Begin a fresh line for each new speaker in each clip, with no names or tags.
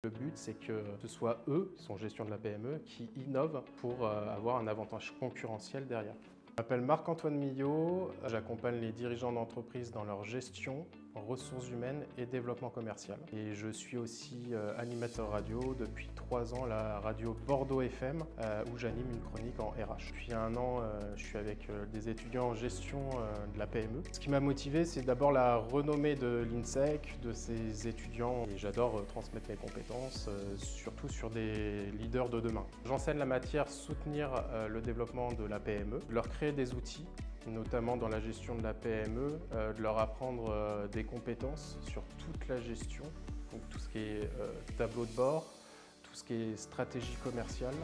Le but, c'est que ce soit eux, qui sont gestion de la PME, qui innovent pour avoir un avantage concurrentiel derrière. Je m'appelle Marc-Antoine Millot, j'accompagne les dirigeants d'entreprise dans leur gestion, ressources humaines et développement commercial. Et je suis aussi animateur radio depuis 3 ans à la radio Bordeaux FM où j'anime une chronique en RH. Depuis 1 an, je suis avec des étudiants en gestion de la PME. Ce qui m'a motivé, c'est d'abord la renommée de l'INSEC, de ces étudiants. Et j'adore transmettre mes compétences, surtout sur des leaders de demain. J'enseigne la matière soutenir le développement de la PME, leur créer des outils, notamment dans la gestion de la PME, de leur apprendre des compétences sur toute la gestion, donc tout ce qui est tableau de bord, tout ce qui est stratégie commerciale.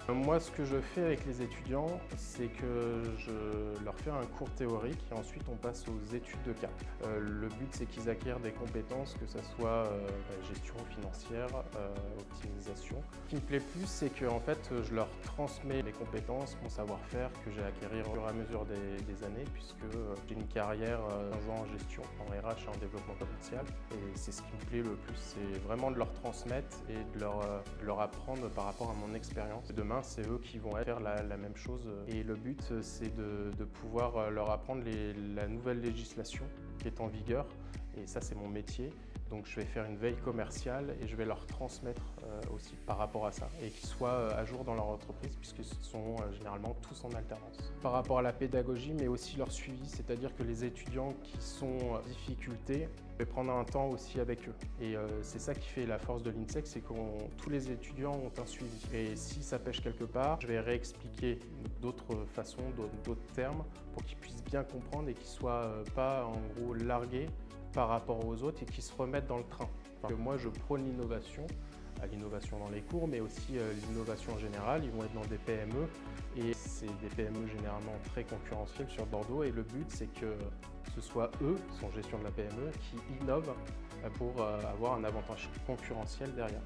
Moi, ce que je fais avec les étudiants, c'est que je leur fais un cours théorique et ensuite on passe aux études de cas. Le but, c'est qu'ils acquièrent des compétences, que ce soit gestion financière, optimisation. Ce qui me plaît plus, c'est que en fait, je leur transmets mes compétences, mon savoir-faire que j'ai acquérir au fur et à mesure des années, puisque j'ai une carrière 15 ans en gestion, en RH et en développement commercial. Et c'est ce qui me plaît le plus, c'est vraiment de leur transmettre et de leur apprendre par rapport à mon expérience. Demain, c'est eux qui vont faire la même chose. Et le but, c'est de pouvoir leur apprendre la nouvelle législation qui est en vigueur. Et ça, c'est mon métier. Donc je vais faire une veille commerciale et je vais leur transmettre aussi par rapport à ça et qu'ils soient à jour dans leur entreprise puisqu'ils sont généralement tous en alternance. Par rapport à la pédagogie mais aussi leur suivi, c'est-à-dire que les étudiants qui sont en difficulté, je vais prendre un temps aussi avec eux. Et c'est ça qui fait la force de l'INSEC, c'est que tous les étudiants ont un suivi. Et si ça pêche quelque part, je vais réexpliquer d'autres façons, d'autres termes pour qu'ils puissent bien comprendre et qu'ils ne soient pas en gros largués par rapport aux autres et qui se remettent dans le train. Enfin, moi, je prône l'innovation dans les cours, mais aussi l'innovation en général. Ils vont être dans des PME et c'est des PME généralement très concurrentielles sur Bordeaux et le but, c'est que ce soit eux, qui sont gestion de la PME, qui innovent pour avoir un avantage concurrentiel derrière.